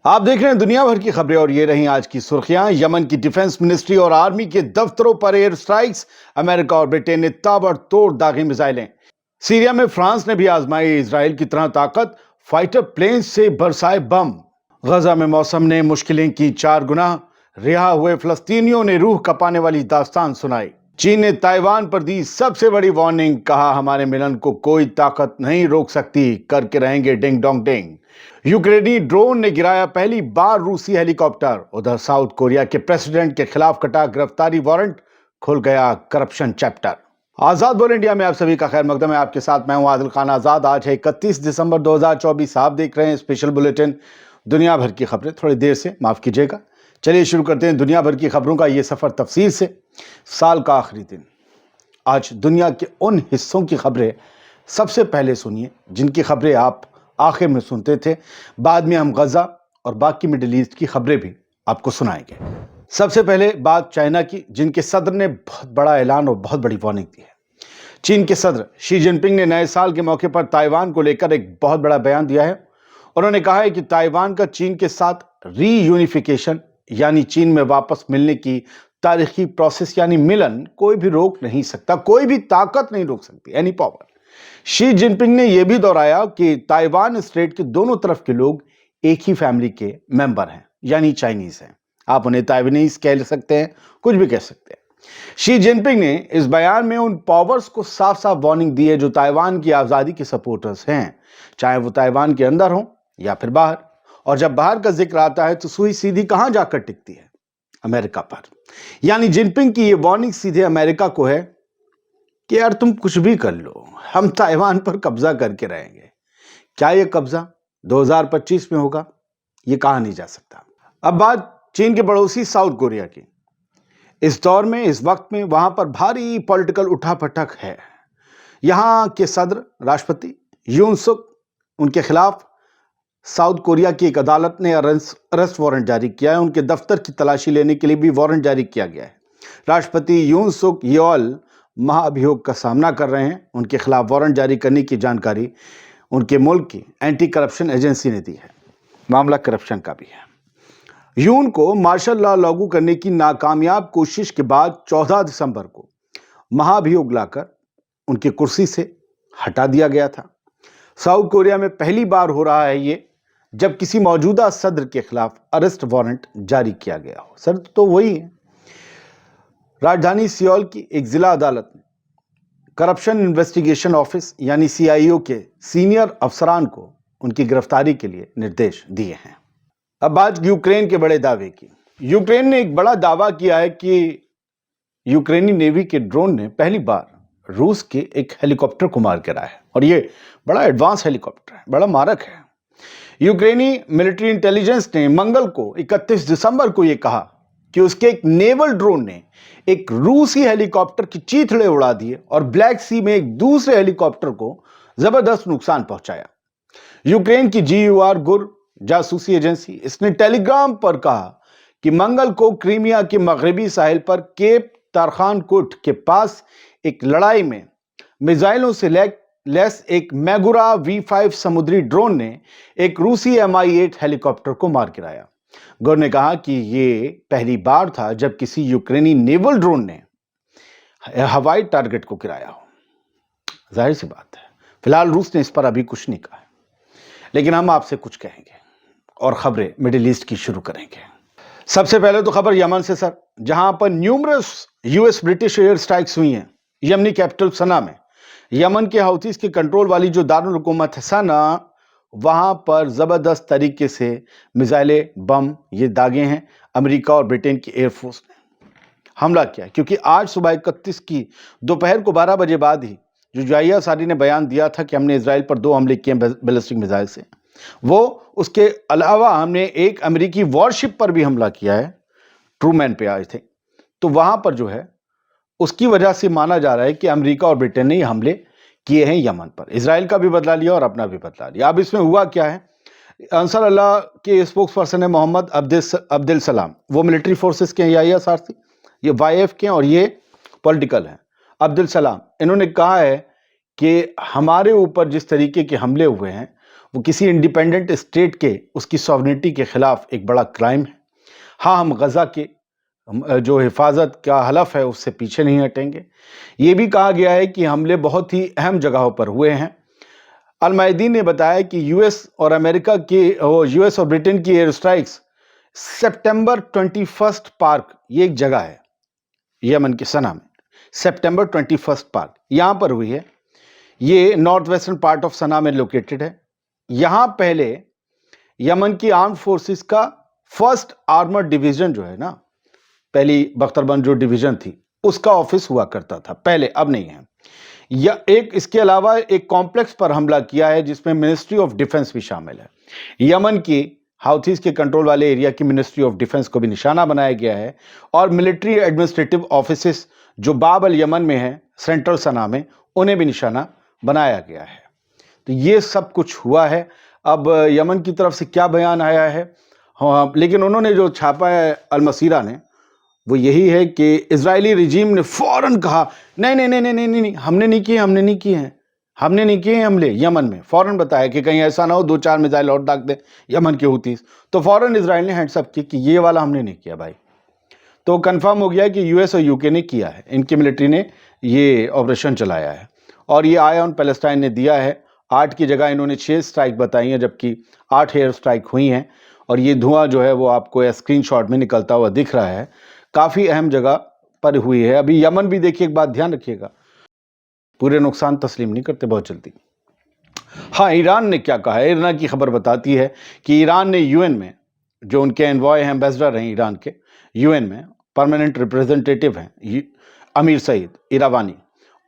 آپ دیکھ رہے ہیں دنیا بھر کی خبریں اور یہ رہی آج کی سرخیاں۔ یمن کی ڈیفنس منسٹری اور آرمی کے دفتروں پر ایئر سٹرائکس، امریکہ اور برٹین نے تابڑ توڑ داغی میزائلیں۔ سیریا میں فرانس نے بھی آزمائی اسرائیل کی طرح طاقت، فائٹر پلینز سے برسائے بم۔ غزہ میں موسم نے مشکلیں کی 4 گنا، رہا ہوئے فلسطینیوں نے روح کپانے والی داستان سنائی۔ چین نے تائیوان پر دی سب سے بڑی وارننگ، کہا ہمارے ملن کو کوئی طاقت نہیں روک سکتی، کر کے رہیں گے ڈنگ ڈونگ ڈنگ۔ یوکرینی ڈرون نے گرایا پہلی بار روسی ہیلی کاپٹر۔ ادھر ساؤتھ کوریا کے پریزیڈنٹ کے خلاف کٹا گرفتاری وارنٹ، کھل گیا کرپشن چیپٹر۔ آزاد بول انڈیا میں آپ سبھی کا خیر مقدم ہے۔ آپ کے ساتھ میں ہوں عادل خان آزاد۔ آج ہے 31 دسمبر 2024۔ آپ دیکھ رہے ہیں اسپیشل بلیٹن دنیا بھر کی خبریں۔ تھوڑی دیر سے معاف کیجیے گا۔ چلیے شروع کرتے ہیں دنیا بھر کی خبروں کا یہ سفر تفصیل سے۔ سال کا آخری دن، آج دنیا کے ان حصوں کی خبریں سب سے پہلے سنیے جن کی خبریں آپ آخر میں سنتے تھے۔ بعد میں ہم غزہ اور باقی مڈل ایسٹ کی خبریں بھی آپ کو سنائیں گے۔ سب سے پہلے بات چائنا کی، جن کے صدر نے بہت بڑا اعلان اور بہت بڑی وارننگ دی ہے۔ چین کے صدر شی جن پنگ نے نئے سال کے موقع پر تائیوان کو لے کر ایک بہت بڑا بیان دیا ہے۔ انہوں نے کہا ہے کہ تائیوان کا چین کے ساتھ ری یونیفیکیشن یعنی چین میں واپس ملنے کی تاریخی پروسیس یعنی ملن کوئی بھی روک نہیں سکتا، کوئی بھی طاقت نہیں روک سکتی، اینی پاور۔ شی جن پنگ نے یہ بھی دہرایا کہ تائیوان اسٹریٹ کے دونوں طرف کے لوگ ایک ہی فیملی کے ممبر ہیں، یعنی چائنیز ہیں۔ آپ انہیں تائیوانیز کہہ سکتے ہیں، کچھ بھی کہہ سکتے ہیں۔ شی جن پنگ نے اس بیان میں ان پاورز کو صاف صاف وارننگ دی ہے جو تائیوان کی آزادی کے سپورٹرز ہیں، چاہے وہ تائیوان کے اندر ہوں یا پھر باہر۔ اور جب باہر کا ذکر آتا ہے تو سوئی سیدھی کہاں جا کر ٹکتی ہے؟ امریکہ پر۔ یعنی جن پنگ کی یہ وارننگ سیدھے امریکہ کو ہے کہ یار تم کچھ بھی کر لو، ہم تائیوان پر قبضہ کر کے رہیں گے۔ کیا یہ قبضہ 2025 میں ہوگا؟ یہ کہا نہیں جا سکتا۔ اب بات چین کے پڑوسی ساؤتھ کوریا کی۔ اس دور میں، اس وقت میں وہاں پر بھاری پولیٹیکل اٹھا پٹک ہے۔ یہاں کے صدر راشٹرپتی یون سک، ان کے خلاف ساؤتھ کوریا کی ایک عدالت نے ارسٹ وارنٹ جاری کیا ہے۔ ان کے دفتر کی تلاشی لینے کے لیے بھی وارنٹ جاری کیا گیا ہے۔ راشٹرپتی یون سک یول مہا ابھیوگ کا سامنا کر رہے ہیں۔ ان کے خلاف وارنٹ جاری کرنے کی جانکاری ان کے ملک کی اینٹی کرپشن ایجنسی نے دی ہے۔ معاملہ کرپشن کا بھی ہے۔ یون کو مارشل لا لاگو کرنے کی ناکامیاب کوشش کے بعد 14 دسمبر کو مہا ابھیوگ لا کر ان کی کرسی سے ہٹا دیا گیا تھا۔ ساؤتھ کوریا میں پہلی بار ہو رہا ہے یہ جب کسی موجودہ صدر کے خلاف ارسٹ وارنٹ جاری کیا گیا ہو۔ صدر تو وہی ہے۔ راجدھانی سیول کی ایک ضلع عدالت نے کرپشن انویسٹیگیشن آفس یعنی CIO کے سینئر افسران کو ان کی گرفتاری کے لیے نردیش دیے ہیں۔ اب بات یوکرین کے بڑے دعوے کی۔ یوکرین نے ایک بڑا دعویٰ کیا ہے کہ یوکرینی نیوی کے ڈرون نے پہلی بار روس کے ایک ہیلی کاپٹر کو مار گرایا ہے، اور یہ بڑا ایڈوانس ہیلی کاپٹر ہے، بڑا مارک ہے۔ یوکرینی ملٹری انٹیلیجنس نے منگل کو 31 دسمبر کو یہ کہا کہ اس کے ایک نیول ڈرون نے ایک روسی ہیلی کاپٹر کی چیتھڑے اڑا دیے اور بلیک سی میں ایک دوسرے ہیلی کاپٹر کو زبردست نقصان پہنچایا۔ یوکرین کی GUR جاسوسی ایجنسی، اس نے ٹیلی گرام پر کہا کہ منگل کو کریمیا کے مغربی ساحل پر کیپ تارخان کوٹ کے پاس ایک لڑائی میں میزائلوں سے لیس ایک میگورا V5 سمندری ڈرون نے ایک روسی Mi-8 ہیلی کاپٹر کو مار گرایا۔ گور نے کہا کہ یہ پہلی بار تھا جب کسی یوکرینی نیول ڈرون نے ہوائی ٹارگٹ کو گرایا ہو۔ ظاہر سی بات ہے، فی الحال روس نے اس پر ابھی کچھ نہیں کہا ہے، لیکن ہم آپ سے کچھ کہیں گے اور خبریں مڈل ایسٹ کی شروع کریں گے۔ سب سے پہلے تو خبر یمن سے سر، جہاں پر numerous US British air strikes ہوئی ہیں۔ یمنی کیپٹل سنا میں یمن کے حوثیز کے کنٹرول والی جو دارالحکومت ہے سنا، وہاں پر زبردست طریقے سے میزائلیں، بم یہ داغے ہیں۔ امریکہ اور برٹین کی ایئر فورس نے حملہ کیا، کیونکہ آج صبح 31 کی دوپہر کو 12 بجے بعد ہی جو جائیہ ساری نے بیان دیا تھا کہ ہم نے اسرائیل پر 2 حملے کیے بیلسٹک میزائل سے، وہ اس کے علاوہ ہم نے ایک امریکی وارشپ پر بھی حملہ کیا ہے، ٹرومین پہ آئے تھے۔ تو وہاں پر جو ہے اس کی وجہ سے مانا جا رہا ہے کہ امریکہ اور برٹین نے یہ حملے کیے ہیں یمن پر۔ اسرائیل کا بھی بدلہ لیا اور اپنا بھی بدلہ لیا۔ اب اس میں ہوا کیا ہے؟ انصار اللہ کے اسپوکس پرسن ہے محمد عبد السلام، وہ ملٹری فورسز کے ہیں، ISRC، یہ YF کے ہیں اور یہ پولیٹیکل ہیں۔ عبد السلام انہوں نے کہا ہے کہ ہمارے اوپر جس طریقے کے حملے ہوئے ہیں وہ کسی انڈیپینڈنٹ اسٹیٹ کے اس کی سوورنٹی کے خلاف ایک بڑا کرائم ہے۔ ہاں، ہم غزہ کے جو حفاظت کا حلف ہے اس سے پیچھے نہیں ہٹیں گے۔ یہ بھی کہا گیا ہے کہ حملے بہت ہی اہم جگہوں پر ہوئے ہیں۔ المائدین نے بتایا کہ یو ایس اور برٹن کی ایئر اسٹرائکس سپٹمبر 21 پارک، یہ ایک جگہ ہے یمن کے سنا میں، سپٹمبر 21 پارک یہاں پر ہوئی ہے۔ یہ نارتھ ویسٹرن پارٹ آف سنا میں لوکیٹڈ ہے۔ یہاں پہلے یمن کی آرمڈ فورسز کا فرسٹ آرمرڈ ڈویژن جو ہے نا، پہلی بختربند جو ڈویژن تھی، اس کا آفس ہوا کرتا تھا پہلے، اب نہیں ہے۔ اس کے علاوہ ایک کمپلیکس پر حملہ کیا ہے جس میں منسٹری آف ڈیفنس بھی شامل ہے۔ یمن کی ہاؤتھیز کے کنٹرول والے ایریا کی منسٹری آف ڈیفنس کو بھی نشانہ بنایا گیا ہے، اور ملٹری ایڈمنسٹریٹو آفیسز جو باب الیمن میں ہیں، سینٹرل سنا میں، انہیں بھی نشانہ بنایا گیا ہے۔ تو یہ سب کچھ ہوا ہے۔ اب یمن کی طرف سے کیا بیان آیا ہے، لیکن انہوں نے جو چھاپا ہے المسیرہ نے، وہ یہی ہے کہ اسرائیلی رجیم نے فوراً کہا نہیں نہیں نہیں نہیں نہیں، ہم نے نہیں کیے حملے یمن میں۔ فوراً بتایا کہ کہیں ایسا نہ ہو 2-4 میزائل اور داغ دیں یمن کے ہوتیز، تو فوراً اسرائیل نے ہینڈس اپ کی کہ یہ والا ہم نے نہیں کیا بھائی۔ تو کنفرم ہو گیا کہ یو ایس اور یو کے نے کیا ہے، ان کی ملٹری نے یہ آپریشن چلایا ہے، اور یہ آیا آن پیلسٹائن نے دیا ہے۔ 8 کی جگہ انہوں نے 6 سٹرائک بتائی ہیں، جبکہ 8 ایئر سٹرائک ہوئی ہیں، اور یہ دھواں جو ہے وہ آپ کو اسکرین شاٹ میں نکلتا ہوا دکھ رہا ہے، کافی اہم جگہ پر ہوئی ہے۔ ابھی یمن بھی دیکھیے، ایک بات دھیان رکھیے گا، پورے نقصان تسلیم نہیں کرتے بہت جلدی۔ ہاں، ایران نے کیا کہا ہے، ایران کی خبر بتاتی ہے کہ ایران نے یو این میں، جو ان کے انوائے ہیں، ایمبیسڈر ہیں ایران کے یو این میں، پرماننٹ ریپریزنٹیٹیو ہیں امیر سعید ایراوانی،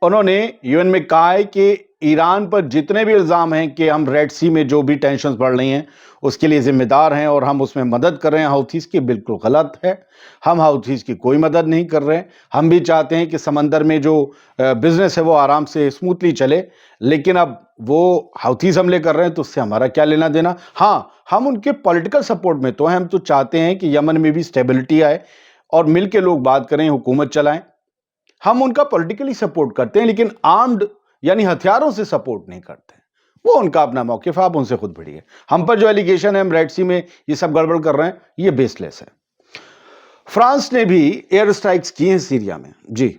انہوں نے یو این میں کہا ہے کہ ایران پر جتنے بھی الزام ہیں کہ ہم ریڈ سی میں جو بھی ٹینشنز بڑھ رہی ہیں اس کے لیے ذمہ دار ہیں اور ہم اس میں مدد کر رہے ہیں ہاؤتھیز کی، بالکل غلط ہے۔ ہم ہاؤتھیز کی کوئی مدد نہیں کر رہے ہیں۔ ہم بھی چاہتے ہیں کہ سمندر میں جو بزنس ہے وہ آرام سے اسموتھلی چلے، لیکن اب وہ ہاؤتھیز حملے کر رہے ہیں تو اس سے ہمارا کیا لینا دینا۔ ہاں، ہم ان کے پولیٹیکل سپورٹ میں تو ہیں، ہم تو چاہتے ہیں کہ یمن میں بھی سٹیبلٹی آئے اور مل کے لوگ بات کریں، حکومت چلائیں۔ ہم ان کا پولیٹیکلی سپورٹ کرتے ہیں، لیکن آرمڈ یعنی ہتھیاروں سے سپورٹ نہیں کرتے۔ وہ ان کا اپنا موقف ہے، آپ ان سے خود بڑھیے۔ ہم پر جو ایلیگیشن ہے ہم ریڈ سی میں یہ سب گڑبڑ کر رہے ہیں، یہ بیس لیس ہے۔ فرانس نے بھی ایئر سٹرائکس کی ہیں سیریا میں، جی،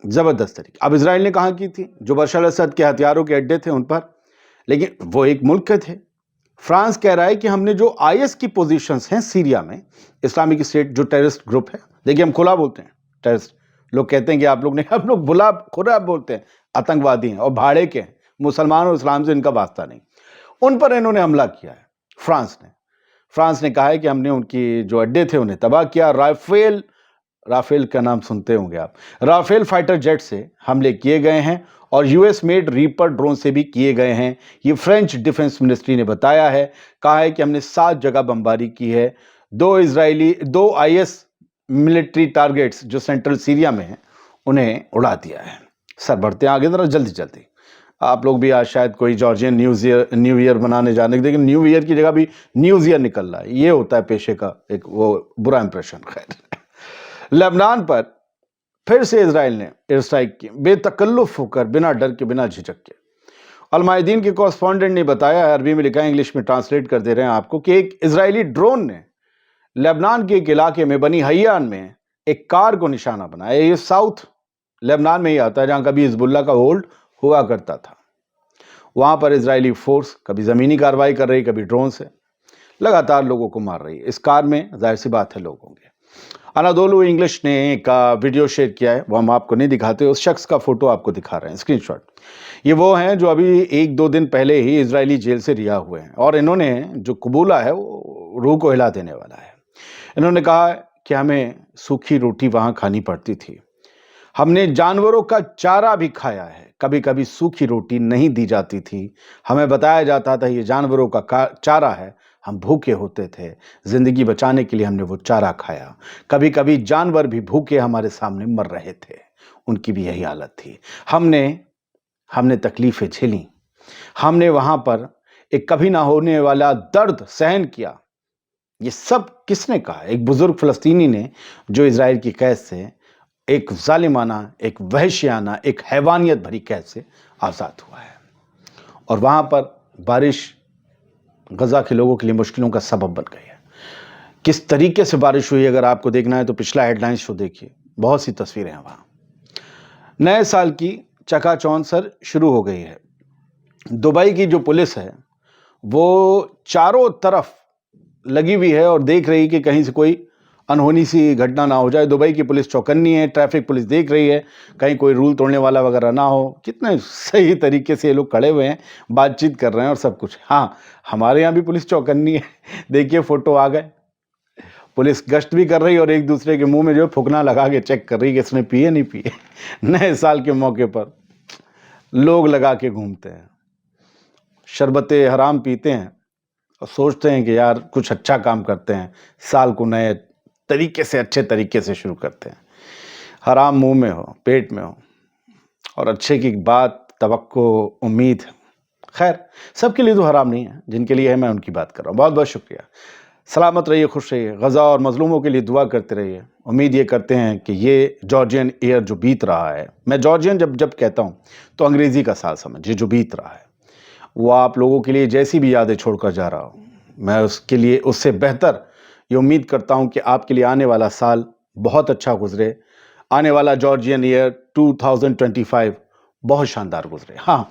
زبردست طریقے۔ اب اسرائیل نے کہاں کی تھی؟ جو بشار الاسد کے ہتھیاروں کے اڈے تھے ان پر، لیکن وہ ایک ملک کے تھے۔ فرانس کہہ رہا ہے کہ ہم نے جو آئی ایس کی پوزیشنز ہیں سیریا میں، اسلامک اسٹیٹ جو ٹیررسٹ گروپ ہے، دیکھیں ہم کھلا بولتے ہیں ٹیررسٹ، لوگ کہتے ہیں کہ آپ لوگ نے، ہم لوگ کھلا بولتے ہیں آتنکوادی ہیں اور بھاڑے کے ہیں، مسلمان اور اسلام سے ان کا واسطہ نہیں۔ ان پر انہوں نے حملہ کیا ہے فرانس نے کہا ہے کہ ہم نے ان کی جو اڈے تھے انہیں تباہ کیا۔ رافیل کا نام سنتے ہوں گے آپ، رافیل فائٹر جیٹ سے حملے کیے گئے ہیں، اور U S made Reaper drone سے بھی کیے گئے ہیں، یہ فرینچ ڈیفنس منسٹری نے بتایا ہے۔ کہا ہے کہ ہم نے 7 جگہ بمباری کی ہے، 2 آئی ایس ملٹری ٹارگیٹس جو سینٹرل سیریا میں ہیں انہیں اڑا دیا ہے۔ سر بڑھتے ہیں آگے ذرا جلدی۔ آپ لوگ بھی آج شاید کوئی جارجین نیو ایئر منانے جانے، لیکن نیو ایئر کی جگہ بھی نیوز ایئر نکل رہا ہے، یہ ہوتا ہے پیشے کا ایک وہ برا امپریشن۔ خیر، لبنان پر پھر سے اسرائیل نے ایئر اسٹرائک کی، بے تکلف ہو کر، بنا ڈر کے، بنا جھجک کے۔ المائدین کے کورسپونڈنٹ نے بتایا ہے، عربی میں لکھا ہے، انگلش میں ٹرانسلیٹ کر دے رہے ہیں آپ کو، کہ ایک اسرائیلی ڈرون نے لبنان کے ایک علاقے میں بنی حیان میں ایک کار کو نشانہ بنایا۔ یہ ساؤتھ لبنان میں ہی آتا ہے جہاں کبھی حزب اللہ کا ہولڈ ہوا کرتا تھا۔ وہاں پر اسرائیلی فورس کبھی زمینی کارروائی کر رہی، کبھی ڈرون سے لگاتار لوگوں کو مار رہی ہے۔ اس کار میں ظاہر سی بات ہے لوگ ہوں گے۔ انادولو انگلش نے ایک ویڈیو شیئر کیا ہے، وہ ہم آپ کو نہیں دکھاتے، اس شخص کا فوٹو آپ کو دکھا رہے ہیں، اسکرین شاٹ۔ یہ وہ ہیں جو ابھی 1-2 دن پہلے ہی اسرائیلی جیل سے رہا ہوئے ہیں، اور انہوں نے جو قبولہ ہے وہ روح کو ہلا دینے والا ہے۔ انہوں نے کہا کہ ہمیں سوکھی روٹی وہاں کھانی پڑتی تھی، ہم نے جانوروں کا چارہ بھی کھایا ہے، کبھی کبھی سوکھی روٹی نہیں دی جاتی تھی، ہمیں بتایا جاتا تھا یہ جانوروں کا چارہ ہے، ہم بھوکے ہوتے تھے، زندگی بچانے کے لیے ہم نے وہ چارہ کھایا، کبھی کبھی جانور بھی بھوکے ہمارے سامنے مر رہے تھے، ان کی بھی یہی حالت تھی۔ ہم نے تکلیفیں جھیلیں، ہم نے وہاں پر ایک کبھی نہ ہونے والا درد سہن کیا۔ یہ سب کس نے کہا؟ ایک بزرگ فلسطینی نے، جو اسرائیل کی قید سے، ایک ظالمانہ، ایک وحشیانہ، ایک حیوانیت بھری قید سے آزاد ہوا ہے، اور وہاں پر بارش غزہ کے لوگوں کے لیے مشکلوں کا سبب بن گئی ہے۔ کس طریقے سے بارش ہوئی، اگر آپ کو دیکھنا ہے تو پچھلا ہیڈ لائنز شو دیکھیے، بہت سی تصویریں ہیں وہاں۔ نئے سال کی چکا چوند سر شروع ہو گئی ہے۔ دبئی کی جو پولیس ہے وہ چاروں طرف لگی ہوئی ہے اور دیکھ رہی کہ کہیں سے کوئی انہونی سی گھٹنا نہ ہو جائے۔ دبئی کی پولیس چوکنی ہے، ٹریفک پولیس دیکھ رہی ہے کہیں کوئی رول توڑنے والا وغیرہ نہ ہو۔ کتنے صحیح طریقے سے یہ لوگ کھڑے ہوئے ہیں، بات چیت کر رہے ہیں اور سب کچھ۔ ہاں، ہمارے یہاں بھی پولیس چوکنی ہے، دیکھیے فوٹو آ گئے۔ پولیس گشت بھی کر رہی اور ایک دوسرے کے منہ میں جو پھکنا لگا کے چیک کر رہی کہ اس نے پیے نہیں پیے۔ نئے سال کے موقع پر لوگ لگا کے گھومتے ہیں، شربت حرام پیتے ہیں اور سوچتے ہیں کہ یار کچھ اچھا کام کرتے ہیں، سال کو نئے طریقے سے اچھے طریقے سے شروع کرتے ہیں۔ حرام منہ میں ہو، پیٹ میں ہو، اور اچھے کی بات، توقع، امید، خیر سب کے لیے تو حرام نہیں ہے، جن کے لیے ہے میں ان کی بات کر رہا ہوں۔ بہت بہت شکریہ، سلامت رہیے، خوش رہیے، غزہ اور مظلوموں کے لیے دعا کرتے رہیے۔ امید یہ کرتے ہیں کہ یہ جارجین ایئر جو بیت رہا ہے، میں جارجین جب کہتا ہوں تو انگریزی کا سال سمجھیے، جو بیت رہا ہے وہ آپ لوگوں کے لیے جیسی بھی یادیں چھوڑ کر جا رہا ہوں، میں اس کے لیے اس سے بہتر یہ امید کرتا ہوں کہ آپ کے لیے آنے والا سال بہت اچھا گزرے، آنے والا جارجین ایئر 2025 بہت شاندار گزرے۔ ہاں،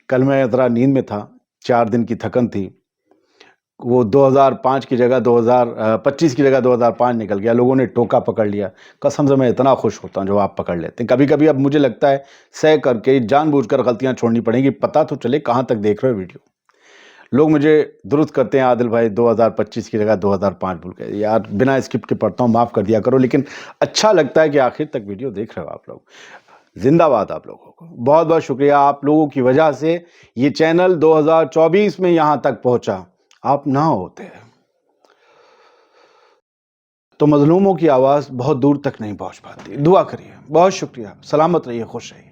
کل میں ذرا نیند میں تھا، 4 دن کی تھکن تھی، وہ 2005 کی جگہ 2025 کی جگہ 2005 نکل گیا، لوگوں نے ٹوکا پکڑ لیا۔ قسم سے میں اتنا خوش ہوتا ہوں جو آپ پکڑ لیتے ہیں۔ کبھی کبھی اب مجھے لگتا ہے سہ کر کے جان بوجھ کر غلطیاں چھوڑنی پڑیں گی، پتہ تو چلے کہاں تک دیکھ رہے ہو ویڈیو۔ لوگ مجھے درست کرتے ہیں، عادل بھائی 2025 کی جگہ 2005 بھول گئے، یار بنا اسکرپٹ کے پڑھتا ہوں، معاف کر دیا کرو، لیکن اچھا لگتا ہے کہ آخر تک ویڈیو دیکھ رہے ہو آپ لوگ۔ زندہ باد آپ لوگوں کو، بہت بہت شکریہ، آپ لوگوں کی وجہ سے یہ چینل 2024 میں یہاں تک پہنچا، آپ نہ ہوتے تو مظلوموں کی آواز بہت دور تک نہیں پہنچ پاتی۔ دعا کریے، بہت شکریہ، سلامت رہیے، خوش رہیے۔